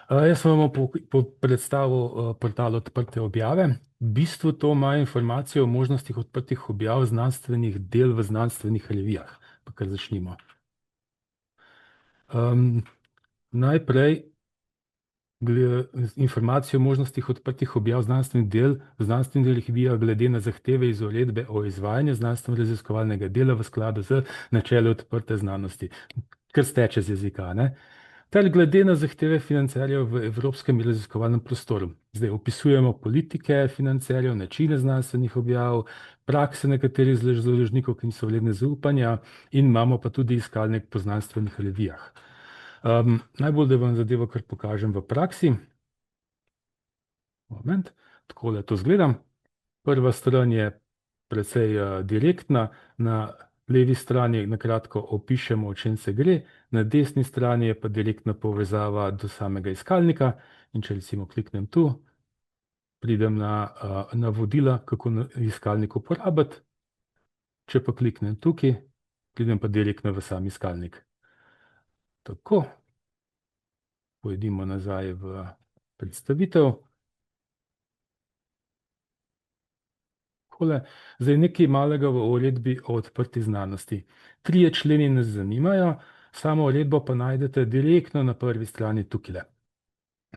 Jaz vam bom predstavil portal Odprte objave. V bistvu to ima informacije o možnostih odprtih objav znanstvenih del v znanstvenih revijah. Pa kar začnimo. Najprej informacije o možnostih odprtih objav znanstvenih del v znanstvenih revijah glede na zahteve iz uredbe o izvajanju znanstveno-raziskovalnega dela v skladu z načeli odprte znanosti. Kar steče z jezika, ne? Ter glede na zahteve financerjev v evropskem raziskovalnem prostoru. Zdaj opisujemo politike financerjev, načine znanstvenih objav, prakse nekaterih založnikov, ki niso vredne zaupanja, in imamo pa tudi iskalnik po znanstvenih revijah. Najbolj, da vam zadevo kar pokažem v praksi. Moment, takole to izgleda. Prva stran je precej direktna, na levi strani na kratko opišemo, o čem se gre, na desni strani je pa direktna povezava do samega iskalnika in če recimo kliknem tu, pridem na navodila, kako iskalnik uporabiti. Če pa kliknem tukaj, pridem pa direktno v sam iskalnik. Tako. Pojdimo nazaj v predstavitev. Zdaj nekaj malega v uredbi o odprti znanosti. 3 členi nas zanimajo, samo uredbo pa najdete direktno na prvi strani tukaj.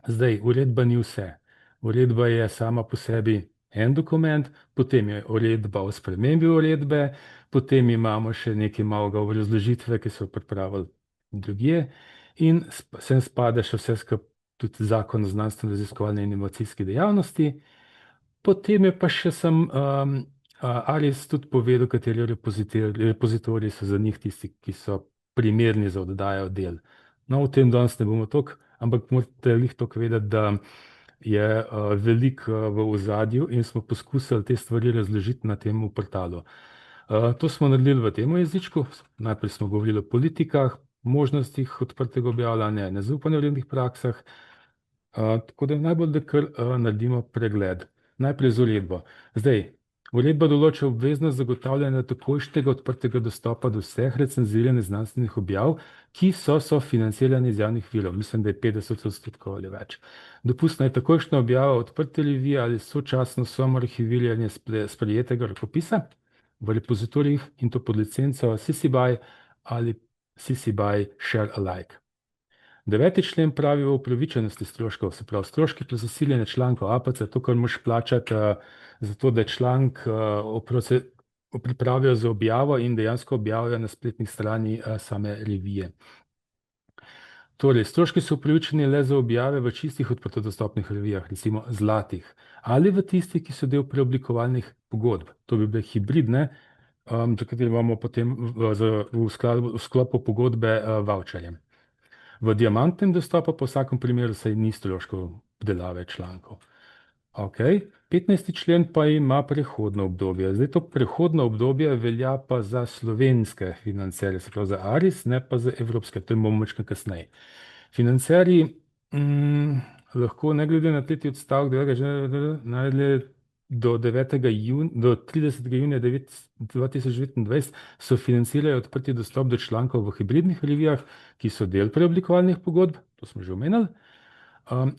Zdaj, uredba ni vse. Uredba je sama po sebi en dokument, potem je uredba o spremembi uredbe, potem imamo še nekaj malega obrazložitve, ki so pripravili drugje, in sem spada še vse skupaj tudi zakon o znanstveno-raziskovalni in inovacijski dejavnosti. Potem je pa še Aris tudi povedal, kateri repozitoriji so za njih tisti, ki so primerni za oddajo del. No, o tem danes ne bomo toliko, ampak morate lih toliko vedeti, da je veliko v ozadju in smo poskusili te stvari razložiti na tem portalu. To smo naredili v tem jezičku. Najprej smo govorili o politikah, možnostih odprtega objavljanja, nezaupanju vrednih praksah, tako da je najbolj, da kar naredimo pregled. Najprej z uredbo. Zdaj, uredba določa obveznost zagotavljanja takojšnjega odprtega dostopa do vseh recenziranih znanstvenih objav, ki so sofinancirane iz javnih virov. Mislim, da je 50% ali več. Dopustna je takojšnja objava odprte revije ali sočasno samoarhiviranje sprejetega rokopisa v repozitorijih in to pod licenco CC BY ali CC BY Share Alike. 9. člen pravi o upravičenosti stroškov, se pravi stroški za zasiljenje člankov APC, to, kar moraš plačati za to, da članek pripravijo za objavo in dejansko objavijo na spletnih strani same revije. Torej, stroški so upravičeni le za objave v čistih odprtodostopnih revijah, recimo zlatih, ali v tistih, ki so del preoblikovalnih pogodb. To bi bile hibridne, za katere imamo potem v sklopu pogodbe vavčerje. V diamantnem dostopu po vsakem primeru saj ni stroškov obdelave člankov. 15. člen pa ima prehodno obdobje. Zdaj to prehodno obdobje velja pa za slovenske financerje, se pravi za Aris, ne pa za evropske, to bomo malo kasneje. Financerji lahko ne glede na tretji odstavek do 30. junija 2029 sofinancirajo odprti dostop do člankov v hibridnih revijah, ki so del preoblikovalnih pogodb, to smo že omenili.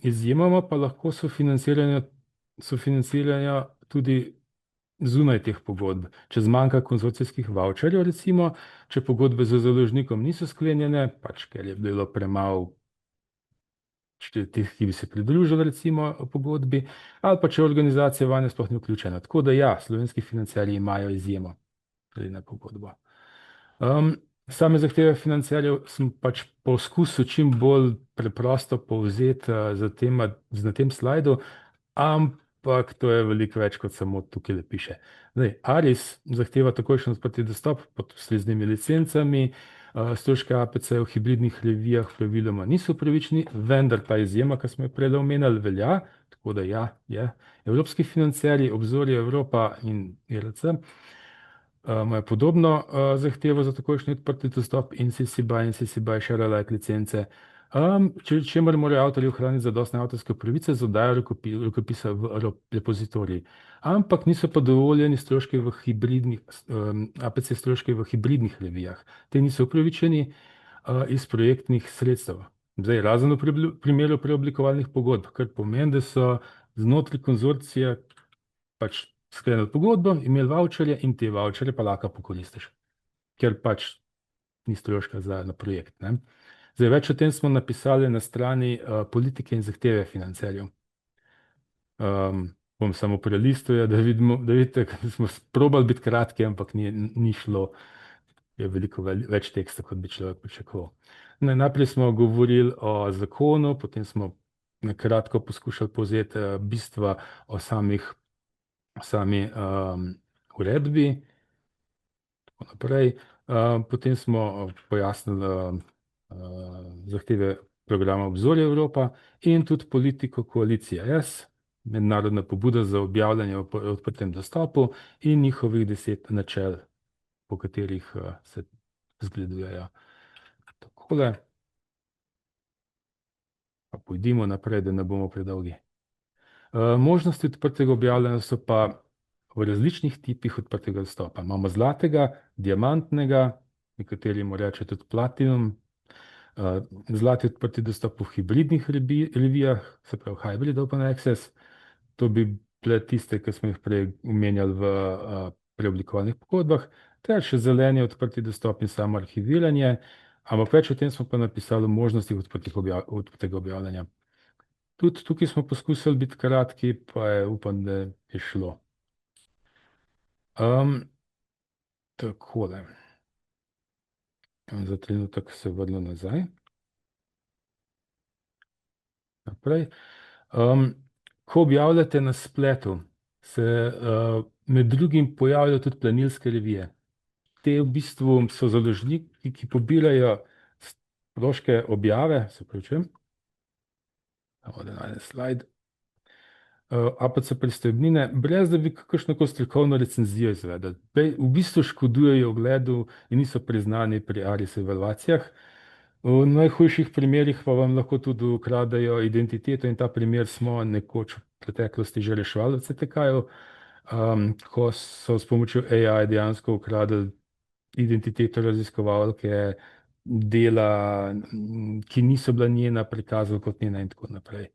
Izjemoma pa lahko sofinancirajo tudi zunaj teh pogodb. Če zmanjka konzorcijskih vavčerjev, recimo, če pogodbe z založnikom niso sklenjene, pač ker je bilo premalo teh, ki bi se pridružili recimo pogodbi, ali pa če organizacija vanje sploh ni vključena. Tako da ja, slovenski financerji imajo izjemo glede na pogodbo. Same zahteve financerjev sem pač poskusil čim bolj preprosto povzeti na tem slajdu, ampak to je veliko več, kot samo tukaj le piše. Zdaj, Aris zahteva takojšen odprti dostop pod ustreznimi licencami. Stroški APC v hibridnih revijah praviloma niso upravičeni, vendar pa izjema, ki smo jo prej omenili, velja, tako da ja, je. Evropski financerji, Obzorje Evropa in IRC imajo podobno zahtevo za takojšnji odprti dostop in CC BY in CC BY Share Alike licence, čemer morajo avtorji ohraniti zadostne avtorske pravice za oddajo rokopisa v repozitorij. Ampak niso pa dovoljeni stroški v hibridnih, APC stroški v hibridnih revijah. Te niso upravičeni iz projektnih sredstev. Zdaj, razen v primeru preoblikovalnih pogodb, kar pomeni, da so znotraj konzorcija pač sklenili pogodbo, imeli voucherje in te voucherje pa lahko pokoristiš, ker pač ni stroška na projekt. Ne? Zdaj, več o tem smo napisali na strani politike in zahteve financerjev. Bom samo prelistoval, da vidimo, da vidite, da smo probali biti kratki, ampak ni šlo. Je veliko več teksta, kot bi človek pričakoval. Najprej smo govorili o zakonu, potem smo na kratko poskušali povzeti bistva o sami uredbi, tako naprej. Potem smo pojasnili zahteve programa Obzorje Evropa in tudi politiko koalicije S, mednarodna pobuda za objavljanje o odprtem dostopu in njihovih 10 načel, po katerih se zgledujejo. Takole. Pa pojdimo naprej, da ne bomo predolgi. Možnosti odprtega objavljanja so pa v različnih tipih odprtega dostopa. Imamo zlatega, diamantnega, nekateri mu rečejo tudi platinum, zlati odprti dostop v hibridnih revijah, se pravi hybrid open access. To bi bile tiste, ki smo jih prej omenjali v preoblikovanih pogodbah, ter še zeleni odprti dostop in samo arhiviranje, ampak več o tem smo pa napisali v možnostih odprtega objavljanja. Tudi tukaj smo poskusili biti kratki, pa upam, da je šlo. Takole. Za trenutek se vrnem nazaj. Naprej. Ko objavljate na spletu, se med drugim pojavljajo tudi plenilske revije. Te v bistvu so založniki, ki pobirajo stroške objave, se pravičujem. Da najdem slajd. APC pristojbine, brez da bi kakšno strokovno recenzijo izvedli. V bistvu škodujejo ogledu in niso priznani pri ARIS evalvacijah. V najhujših primerih pa vam lahko tudi ukradajo identiteto in ta primer smo nekoč v preteklosti že reševali v CTK-ju, ko so s pomočjo AI dejansko ukradli identiteto raziskovalke, dela, ki niso bila njena, prikazali kot njena in tako naprej.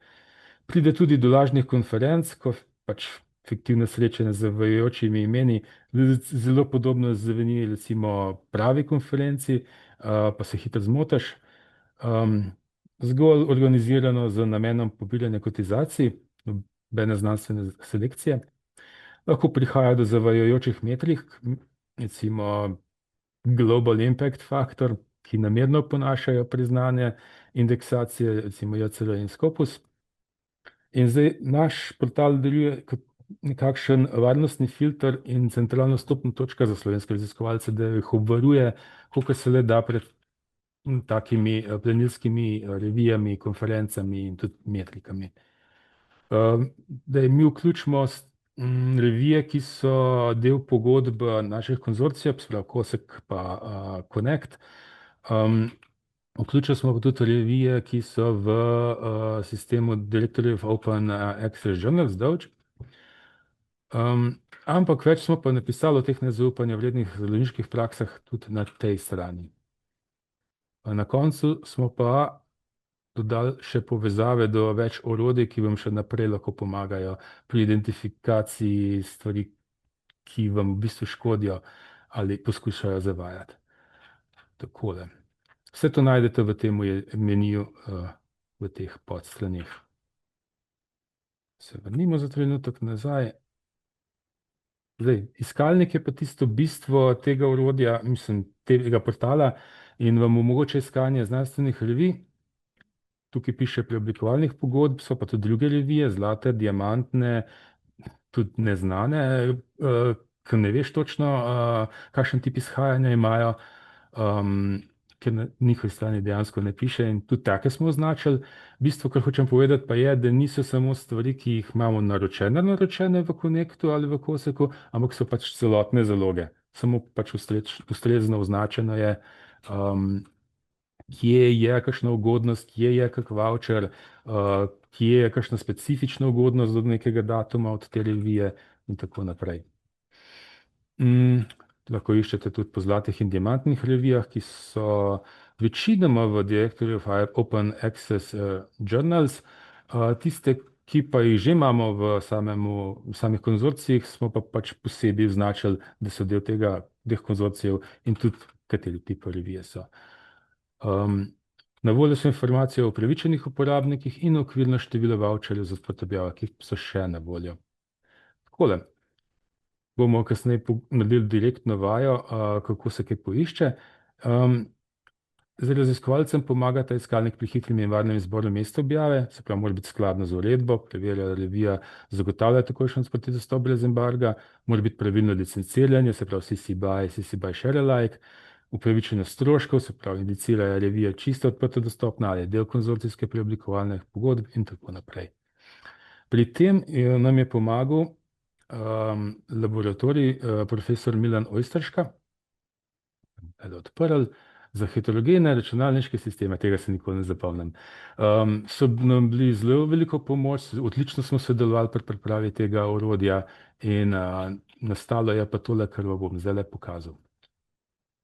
Pride tudi do lažnih konferenc, ko pač fiktivne srečanja z zavajajočimi imeni, zelo podobno zveni recimo pravi konferenci, pa se hitro zmotaš. Zgolj organizirano z namenom pobiranja kotizacij, nobene znanstvene selekcije. Lahko prihaja do zavajajočih metrik, recimo Global Impact Factor, ki namerno ponašajo priznane indeksacije, recimo JCR in Scopus. In zdaj naš portal deluje kot nekakšen varnostni filter in centralna vstopna točka za slovenske raziskovalce, da jih obvaruje, koliko se le da pred takimi plenilskimi revijami, konferencami in tudi metrikami. Da mi vključimo revije, ki so del pogodb naših konzorcijev, se pravi COSAC pa Connect. Vključili smo pa tudi revije, ki so v sistemu Directory of Open Access Journals, DOAJ. Ampak več smo pa napisali o teh nezaupanja vrednih založniških praksah tudi na tej strani. Na koncu smo pa dodali še povezave do več orodij, ki vam še naprej lahko pomagajo pri identifikaciji stvari, ki vam v bistvu škodijo ali poskušajo zavajati. Takole. Vse to najdete v tem meniju v teh podstraneh. Se vrnimo za trenutek nazaj. Zdaj, iskalnik je pa tisto bistvo tega orodja, mislim, tega portala in vam omogoča iskanje znanstvenih revij. Tukaj piše preoblikovalnih pogodb, so pa tudi druge revije, zlate, diamantne, tudi neznane, ker ne veš točno, kakšen tip izhajanja imajo, ker na njihovi strani dejansko ne piše in tudi take smo označili. Bistvo, kar hočem povedati, pa je, da niso samo stvari, ki jih imamo naročene v Connectu ali v COSAC-u, ampak so pač celotne zaloge. Samo pač ustrezno označeno je, kje je kakšna ugodnost, kje je kak voucher, kje je kakšna specifična ugodnost do nekega datuma od te revije in tako naprej. Lahko iščete tudi po zlatih in diamantnih revijah, ki so večinoma v Directory of Open Access Journals, tiste, ki pa jih že imamo v samih konzorcijih, smo pa pač posebej označili, da so del teh konzorcijev in tudi kateri tip revije so. Na voljo so informacije o upravičenih uporabnikih in okvirno število vavčerjev za odprto objavo, ki so še na voljo. Takole. Bomo kasneje naredili direktno vajo, kako se kaj poišče. Zdaj, raziskovalcem pomaga ta iskalnik pri hitrem in varnem izboru mesta objave, se pravi, mora biti skladno z uredbo, preverja revija, zagotavlja takojšen sproti dostop brez embarga, mora biti pravilno licenciranje, se pravi CC BY, CC BY Share Alike, upravičenost stroškov, se pravi, indicira revija čisto odprto dostopna ali del konzorcijske preoblikovalnih pogodb in tako naprej. Pri tem nam je pomagal laboratorij profesor Milan Ojsterška, odprl za heterogene računalniške sisteme, tega se nikoli ne zapomnim. So nam bili zelo veliko pomoč, odlično smo sodelovali pri pripravi tega orodja in nastalo je pa tole, kar vam bom zdaj pokazal.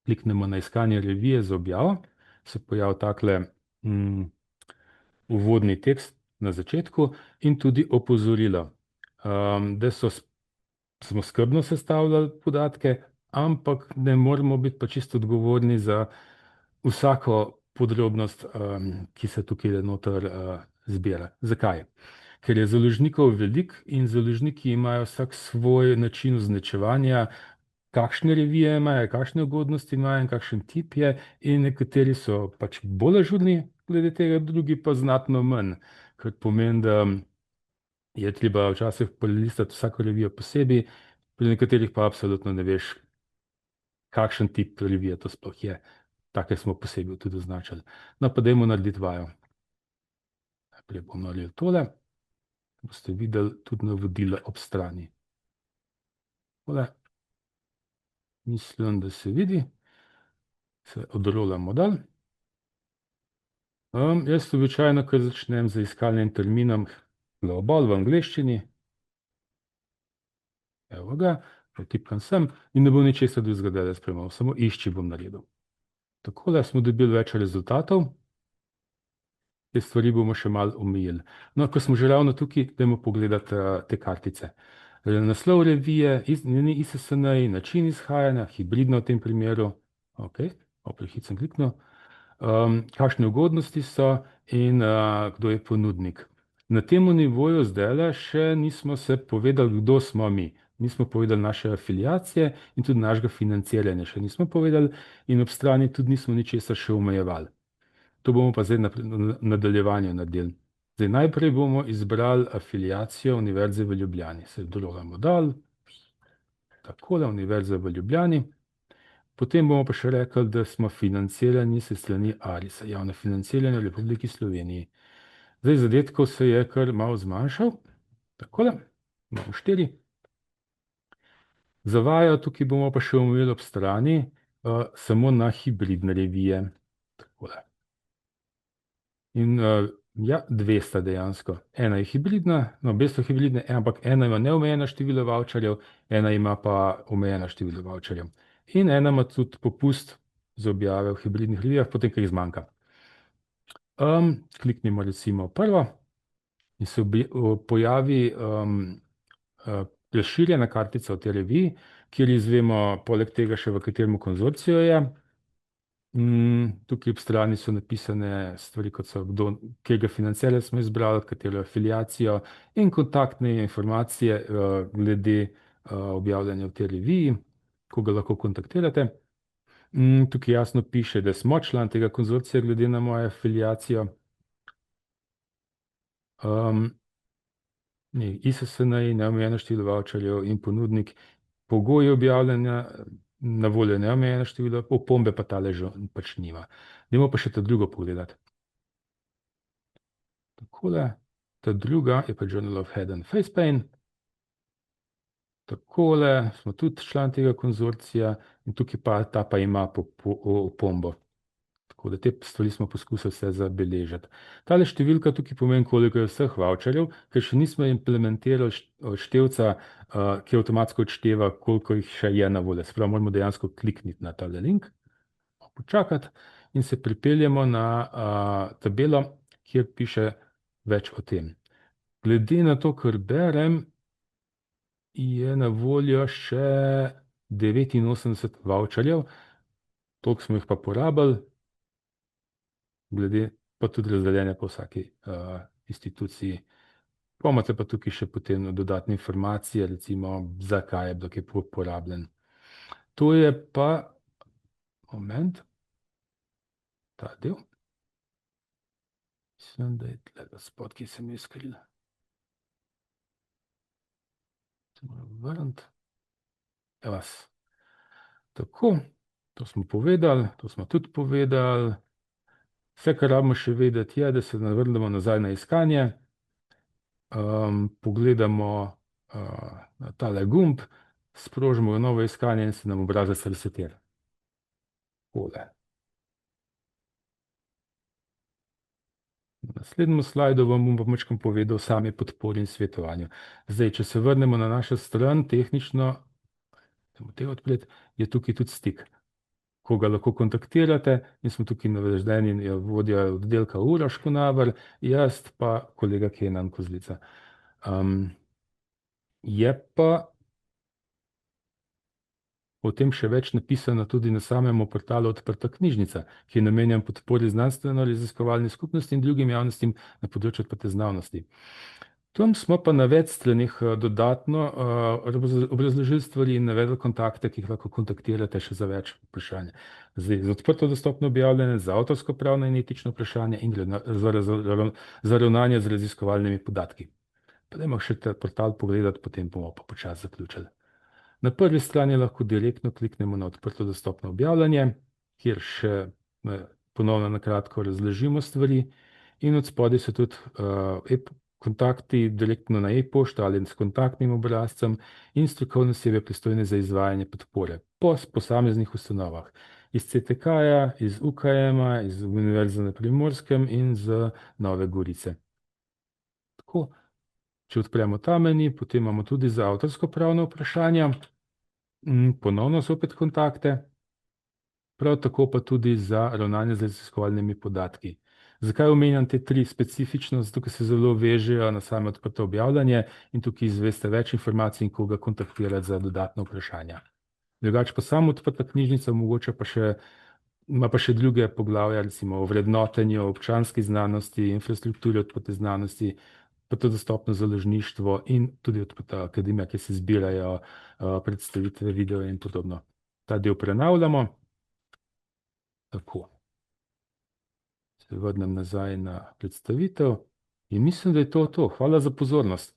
Kliknemo na iskanje revije za objavo, se pojavi takle uvodni tekst na začetku in tudi opozorilo, da smo skrbno sestavljali podatke, ampak ne moramo biti pa čisto odgovorni za vsako podrobnost, ki se tukaj noter zbira. Zakaj? Ker je založnikov veliko in založniki imajo vsak svoj način označevanja, kakšne revije imajo, kakšne ugodnosti imajo in kakšen tip je, in nekateri so pač bolj ažurni glede tega, drugi pa znatno manj, kar pomeni, da je treba včasih prelistati vsako revijo posebej, pri nekaterih pa absolutno ne veš, kakšen tip revije to sploh je. Take smo posebej tudi označili. No, pa dajmo narediti vajo. Najprej bom naredil tole. Boste videli tudi navodila ob strani. Tole. Mislim, da se vidi. Se odrolamo dal. Jaz običajno, ko začnem z iskalnim terminom global v angleščini, evo ga, protipkam sem in ne bo ničesar drugega delati spremal, samo išči bom naredil. Takole smo dobili več rezultatov. Te stvari bomo še malo omejili. No, ko smo že ravno tukaj, dajmo pogledati te kartice. Naslov revije, njeni ISSN, način izhajanja, hibridno v tem primeru. Ok, prehit sem kliknil. Kakšne ugodnosti so in kdo je ponudnik. Na tem nivoju zdajle še nismo se povedali, kdo smo mi. Nismo povedali naše afiliacije in tudi našega financiranja še nismo povedali in ob strani tudi nismo ničesar še omejevali. To bomo pa zdaj na nadaljevanju naredili. Zdaj najprej bomo izbrali afiliacijo Univerze v Ljubljani. Se drugamo dal. Takole, Univerza v Ljubljani. Potem bomo pa še rekli, da smo financirani se strani ARIS-a, javno financiranje v Republiki Sloveniji. Zdaj zadetkov se je kar malo zmanjšal. Takole, imamo 4. Za vajo tukaj bomo pa še omejili ob strani samo na hibridne revije. Takole. In ja, 200 dejansko. Ena je hibridna, no, obe so hibridne, ampak ena ima neomejeno število vavčerjev, ena ima pa omejeno število vavčerjev. In ena ima tudi popust za objave v hibridnih revijah, potem, ker jih zmanjka. Kliknimo recimo prvo in se pojavi razširjena kartica v tej reviji, kjer izvemo poleg tega še v katerem konzorciju je. Tukaj ob strani so napisane stvari, kot so katerega financerja smo izbrali, katero afiliacijo in kontaktne informacije glede objavljanja v tej reviji, koga lahko kontaktirate. Tukaj jasno piše, da smo član tega konzorcija glede na mojo afiliacijo. ISSN, neomejeno število vavčerjev in ponudnik, pogoji objavljanja, na voljo neomejeno število, opombe pa tale že pač nima. Dajmo pa še ta drugo pogledati. Takole, ta druga je pa Journal of Head and Face Pain. Takole, smo tudi član tega konzorcija in tukaj pa ta pa ima opombo. Tako da te stvari smo poskusili vse zabeležiti. Tale številka tukaj pomeni, koliko je vseh vavčerjev, ker še nismo implementirali števca, ki avtomatsko odšteva, koliko jih še je na voljo. Se pravi, moramo dejansko klikniti na tale link, počakati in se pripeljemo na tabelo, kjer piše več o tem. Glede na to, kar berem, je na voljo še 89 voucherjev, toliko smo jih pa porabili, glede pa tudi razdeljenja po vsaki instituciji. Pa imate pa tukaj še potem dodatne informacije, recimo, zakaj je bilo kaj porabljen. To je pa, moment, ta del. Mislim, da je tle spod, ki sem jo skril. Se moram vrniti. Evo vas. Tako, to smo povedali, to smo tudi povedali. Vse, kar rabimo še vedeti, je, da se navrnemo nazaj na iskanje, pogledamo na tale gumb, sprožimo novo iskanje in se nam obrazec resetira. Tole. Na naslednjem slajdu vam bom pa malo povedal o sami podpori in svetovanju. Zdaj, če se vrnemo na našo stran, tehnično, je tukaj tudi stik, koga lahko kontaktirate, in smo tukaj navedeni vodja oddelka Uroš Kunaver, jaz pa kolega Kenan Kozlica. Je pa o tem še več napisano tudi na samem portalu Odprta knjižnica, ki je namenjen podpori znanstveno-raziskovalni skupnosti in drugim javnostim na področju odprte znanosti. Tam smo pa na več straneh dodatno obrazložili stvari in navedli kontakte, ki jih lahko kontaktirate še za več vprašanj. Zdaj, za odprto dostopno objavljanje, za avtorsko pravno in etično vprašanje in za ravnanje z raziskovalnimi podatki. Pa dajmo še ta portal pogledati, potem bomo pa počasi zaključili. Na prvi strani lahko direktno kliknemo na odprto dostopno objavljanje, kjer še ponovno na kratko razložimo stvari, in od spodaj so tudi kontakti direktno na e-pošto ali s kontaktnim obrazcem in strokovne osebe pristojne za izvajanje podpore po posameznih ustanovah. Iz CTK-ja, iz UKM-a, iz Univerze na Primorskem in z Nove Gorice. Tako, če odpremo ta meni, potem imamo tudi za avtorsko pravno vprašanje, ponovno zopet kontakte, prav tako pa tudi za ravnanje z raziskovalnimi podatki. Zakaj omenjam te tri specifično? Zato, ker se zelo vežejo na samo odprto objavljanje in tukaj izveste več informacij in koga kontaktirati za dodatno vprašanja. Drugače pa samo odprta knjižnica mogoče pa še, ima pa še druge poglavja, recimo o vrednotenju, občanski znanosti, infrastrukturi odprte znanosti, pa to dostopno založništvo in tudi odprta akademija, kjer se zbirajo predstavitve, video in podobno. Ta del prenavljamo. Tako. Se vrnem nazaj na predstavitev in mislim, da je to to. Hvala za pozornost.